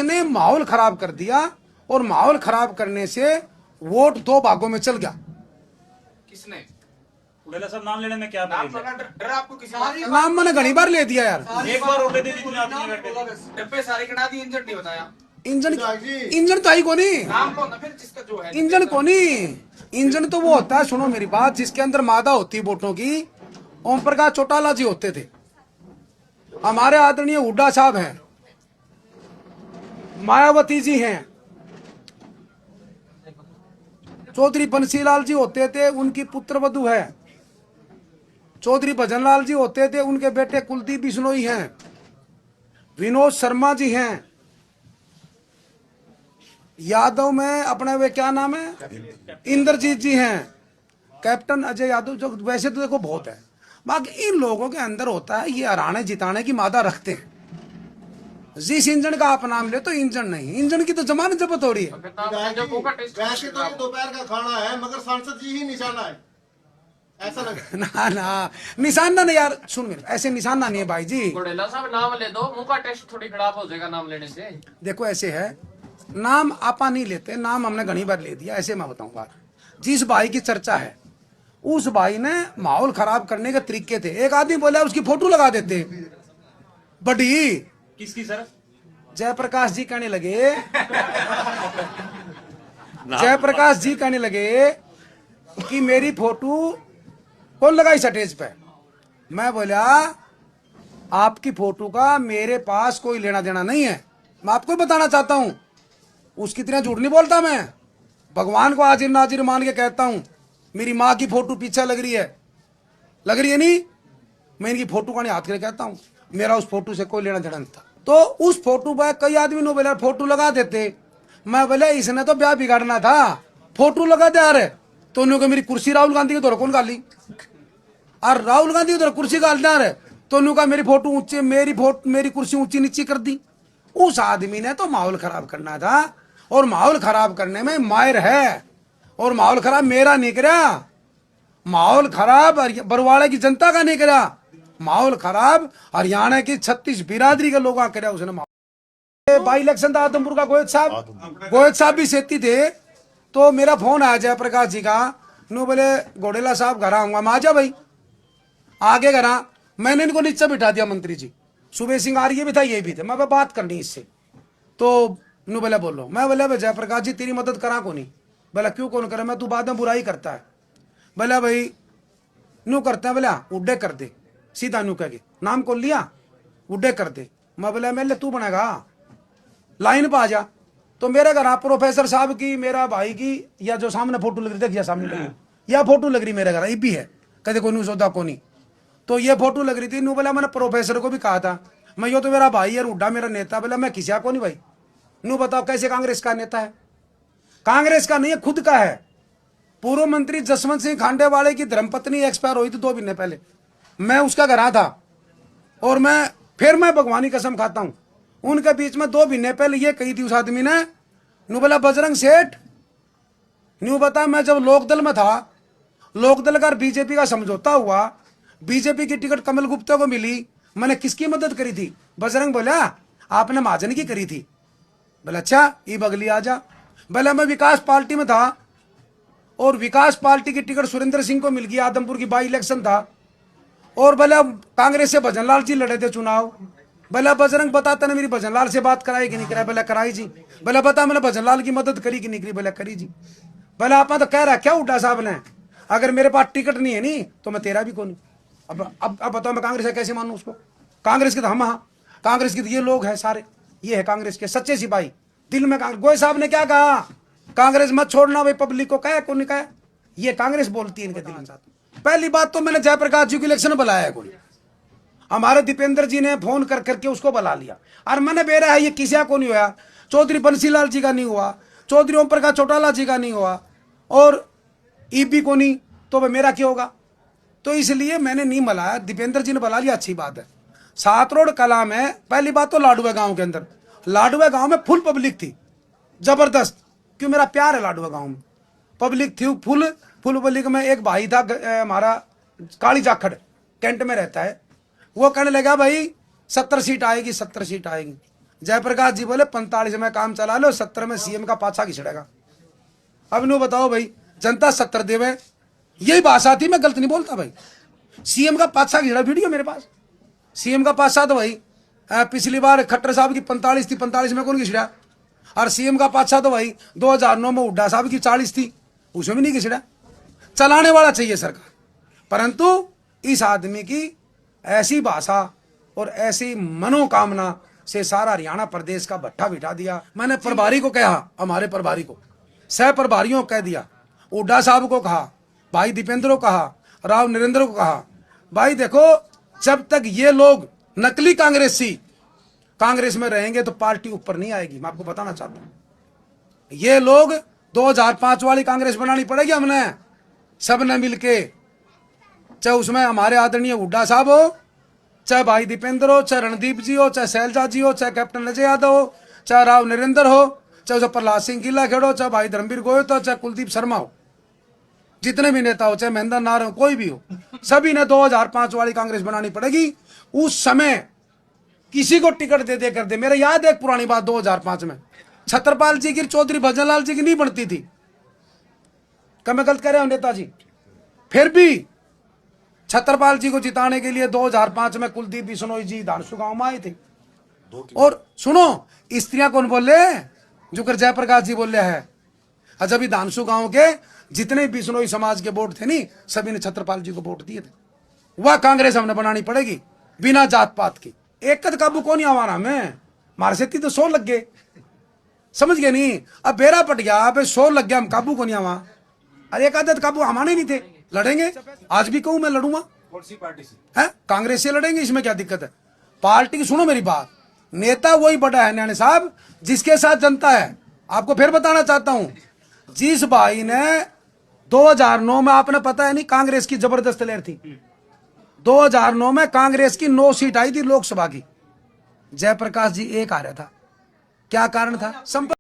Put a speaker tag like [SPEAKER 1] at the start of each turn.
[SPEAKER 1] उसने माहौल खराब कर दिया और माहौल खराब करने से वोट दो भागों में चल गया।
[SPEAKER 2] किसने?
[SPEAKER 3] उड़ेला साहब नाम लेने में क्या
[SPEAKER 2] नाम
[SPEAKER 3] तकलीफ है?
[SPEAKER 2] डर आपको किसी बात का?
[SPEAKER 1] नाम मैंने घनी बार ले दिया यार।
[SPEAKER 3] एक बार उड़े दे दी तूने आदमी बैठ के।
[SPEAKER 2] डब्बे सारे गिना दिए, इंजन नहीं बताया।
[SPEAKER 1] इंजन तो आई को नहीं,
[SPEAKER 2] नाम लो ना फिर जिसका जो है।
[SPEAKER 1] इंजन को नहीं, इंजन तो वो होता है, सुनो मेरी बात, जिसके अंदर मादा होती है वोटों की। ओम प्रकाश चौटाला जी होते थे, हमारे आदरणीय हुड्डा साहब हैं, मायावती जी हैं, चौधरी बंसीलाल जी होते थे, उनकी पुत्र वधु है, चौधरी भजनलाल जी होते थे, उनके बेटे कुलदीप बिश्नोई हैं, विनोद शर्मा जी हैं, यादव में अपने वे क्या नाम है, इंद्रजीत जी हैं, कैप्टन अजय यादव, जो वैसे तो देखो बहुत है। बाकी इन लोगों के अंदर होता है ये हराने जिताने की मादा रखते हैं। जिस इंजन का आप नाम ले तो इंजन नहीं, इंजन की तो जमानत जब्त हो रही है।
[SPEAKER 4] वैसे तो ये दोपहर का खाना है, मगर सांसद जी ही निशाना है, ऐसा लगा।
[SPEAKER 1] ना ना निशाना नहीं यार, सुन मेरे, ऐसे निशाना नहीं है भाई जी।
[SPEAKER 5] घोड़ेला साहब नाम ले दो, मुंह का टेस्ट थोड़ी खराब हो जाएगा नाम लेने से।
[SPEAKER 1] देखो ऐसे है, नाम आपा नहीं लेते, नाम हमने घनी बार ले दिया। ऐसे मैं बताऊं बात, जिस भाई की चर्चा है उस भाई ने माहौल खराब करने के तरीके थे। एक आदमी बोला उसकी फोटो लगा देते बड़ी,
[SPEAKER 3] किसकी सर?
[SPEAKER 1] जयप्रकाश जी कहने लगे, जयप्रकाश जी कहने लगे कि मेरी फोटो कौन लगाई स्टेज पे। मैं बोला आपकी फोटो का मेरे पास कोई लेना देना नहीं है, मैं आपको बताना चाहता हूं, उसकी तरह झूठ नहीं बोलता मैं, भगवान को हाजिर नाजिर मान के कहता हूं। मेरी माँ की फोटो पीछे लग रही है नहीं, मैं इनकी फोटो का नहीं हाथ करके कहता हूं, मेरा उस फोटो से कोई लेना देना नहीं था। तो उस फोटो पर कई आदमी ने बोला फोटो लगा देते, मैं बोला इसने तो ब्याह बिगाड़ना था, फोटो लगा दे यार। तो उन्होंने मेरी कुर्सी राहुल गांधी के दौर कौन गाली, और राहुल गांधी के दौर कुर्सी गाल दे यार, तो उन्होंने मेरी फोटो ऊंची, मेरी कुर्सी ऊंची नीची कर दी। उस आदमी ने तो माहौल खराब करना था, और माहौल खराब करने में माहिर है, और माहौल खराब मेरा नहीं करा, माहौल खराब बरवाड़े की जनता का नहीं करा, माहौल खराब हरियाणा की 36 बिरादरी के लोगों का करा उसने। बाई इलेक्शन था आदमपुर का, गोयत साहब भी सेती थे। तो मेरा फोन आया जयप्रकाश जी का, नो बोले घोड़ेला साहब घर आऊंगा, मैं आ जा भाई, आगे घर आ। मैंने इनको नीचे बिठा दिया, मंत्री जी सुबह सिंह आर्य भी था, ये भी थे, मैं बात करनी इससे। तो नु बोला बोलो, मैं बोला भाई जयप्रकाश जी तेरी मदद करा को नहीं। बोला क्यों कौन करे, मैं तू बाद में बुराई करता है। बोला भाई नू करता है, बोला उड्डे कर दे, सीधा नू कह के नाम को लिया, उड्डे कर दे। मैं बोला मैं तू बनेगा लाइन पे आ जा। तो मेरे घर आप प्रोफेसर साहब की, मेरा भाई की, या जो सामने फोटो लग रही देखिए सामने लगी, या फोटो लग रही मेरे घर, ये भी है, कहते कोई सौदा को नहीं। तो ये फोटो लग रही थी, नू बोला मैंने प्रोफेसर को भी कहा था, मैं यो तो मेरा भाई है, उड्डा मेरा नेता। बोला मैं किसी को नहीं भाई। नू बताओ कैसे कांग्रेस का नेता है, कांग्रेस का नहीं है, खुद का है। पूर्व मंत्री जसवंत सिंह खांडेवाले की धर्मपत्नी एक्सपायर हुई थी 2 महीने पहले, मैं उसका घर था, और मैं भगवानी कसम खाता हूं, उनके बीच में 2 महीने पहले ये कही थी उस आदमी ने, नू बोला बजरंग सेठ, न्यू बता मैं जब लोकदल में था, लोकदल का बीजेपी का समझौता हुआ, बीजेपी की टिकट कमल गुप्ता को मिली, मैंने किसकी मदद करी थी। बजरंग बोला आपने महाजन की करी थी। बोला अच्छा ये बगली आ जा। बोला मैं विकास पार्टी में था, और विकास पार्टी की टिकट सुरेंद्र सिंह को मिल गई, आदमपुर की बाई इलेक्शन था, और बोला कांग्रेस से भजनलाल जी लड़े थे चुनाव। बोला बजरंग बताता ने मेरी भजनलाल से बात कराई कि नहीं कराई। बोला कराई जी। बोला बता मैंने भजनलाल की मदद करी कि नहीं करी। बोला करी जी। बोला आपने तो कह रहा क्या हुड्डा साहब ने, अगर मेरे पास टिकट नहीं है नहीं तो मैं तेरा भी कौन। अब बताओ मैं कांग्रेस है कैसे मानूं उसको। कांग्रेस के तो हम, हाँ कांग्रेस के तो ये लोग हैं सारे, ये है कांग्रेस के सच्चे सिपाही दिल में। गोय साहब ने क्या कहा, कांग्रेस मत छोड़ना भाई, पब्लिक को कहा कौन नहीं कहा, ये कांग्रेस बोलती है इनके दिल में। पहली बात तो मैंने जयप्रकाश जी को इलेक्शन बुलाया कोई, हमारे दीपेंद्र जी ने फोन कर करके उसको बुला लिया, और मैंने बेरा है ये किसी को नहीं हुआ, चौधरी बंसीलाल जी का नहीं हुआ, चौधरी ओम प्रकाश चौटाला जी का नहीं हुआ, और ईपी को नहीं, तो वह मेरा क्या होगा। तो इसलिए मैंने नहीं बुलाया, दीपेंद्र जी ने बुला लिया, अच्छी बात है। सात रोड कला में पहली बात तो लाडुआ गांव के अंदर, लाडुआ गांव में फुल पब्लिक थी, जबरदस्त, क्यों मेरा प्यार है लाडुआ गांव में, पब्लिक थी फुल पब्लिक में। एक भाई था हमारा काली जाखड़ कैंट में रहता है, वो कहने लगा भाई 70 सीट आएगी 70 सीट आएगी। जयप्रकाश जी बोले 45 में काम चला लो, 70 में सीएम का पाछा खिंचड़ेगा। अब नो बताओ भाई, जनता 70 देवे, यही भाषा थी, मैं गलत नहीं बोलता भाई। सीएम का पाछा खिंचड़ा वीडियो मेरे पास, सीएम का पाछा तो भाई पिछली बार खट्टर साहब की 45 थी, 45 में कौन खिंचड़ा? और सीएम का पाछा तो भाई 2009 में हुड्डा साहब की 40 थी, उसमें भी नहीं खिंचड़ा। चलाने वाला चाहिए सरकार, परंतु इस आदमी की ऐसी भाषा और ऐसी मनोकामना से सारा हरियाणा प्रदेश का भट्ठा बिठा दिया। मैंने प्रभारी को कहा, हमारे प्रभारी को, सह प्रभारियों को कह दिया, हुड्डा साहब को कहा, भाई दीपेंद्र को कहा, राव नरेंद्र को कहा, भाई देखो जब तक ये लोग नकली कांग्रेसी कांग्रेस में रहेंगे तो पार्टी ऊपर नहीं आएगी। मैं आपको बताना चाहता हूं, ये लोग 2005 वाली कांग्रेस बनानी पड़ेगी हमने सबने मिलके, चाहे उसमें हमारे आदरणीय हुड्डा साहब हो, चाहे भाई दीपेंद्र हो, चाहे रणदीप जी हो, चाहे शैलजा जी हो, चाहे कैप्टन अजय यादव हो, चाहे राव नरेंद्र हो, चाहे उसे प्रहलाद सिंह गिल्ला खेड़ो, चाहे भाई धर्मवीर गोयल हो, चाहे कुलदीप शर्मा हो, जितने भी नेता हो, चाहे महेंद्र नार हो, कोई भी हो, सभी ने 2005 वाली कांग्रेस बनानी पड़ेगी। उस समय किसी को टिकट दे दे कर दे। मेरे याद है एक पुरानी बात, 2005 में छत्रपाल जी की, चौधरी भजनलाल जी की नहीं बनती थी, क्या मैं गलत कह रहा हूं नेताजी? फिर भी छत्रपाल जी को जिताने के लिए 2005 में कुलदीप बिश्नोई जी धानसू गांव में आए थे। और सुनो, स्त्रियां कौन बोले? जो कर जयप्रकाश जी बोले है। जब भी धानसू गांव के जितने बिश्नोई समाज के वोट थे नहीं, सभी ने छत्रपाल जी को वोट दिए थे। वह कांग्रेस हमने बनानी पड़ेगी बिना जात पात की। एक काबू को नहीं आवाना में, मारे से तो 100 लग गए, समझ गए नहीं? अब बेरा पट गया, अब 100 लग गया, हम काबू को नहीं आवा। अरे एक आदत काबू हमारे नहीं थे, लड़ेंगे। आज भी कहूं मैं लड़ूंगा,
[SPEAKER 2] कौन सी पार्टी से?
[SPEAKER 1] है कांग्रेस से लड़ेंगे, इसमें क्या दिक्कत है? पार्टी की सुनो मेरी बात, नेता वही बड़ा है न्याणे साहब जिसके साथ जनता है। आपको फिर बताना चाहता हूं, जिस भाई ने 2009 में, आपने पता है नहीं, कांग्रेस की जबरदस्त लहर थी। 2009 में कांग्रेस की 9 सीट आई थी लोकसभा की, जयप्रकाश जी एक आ रहा था। क्या कारण था? संपर्क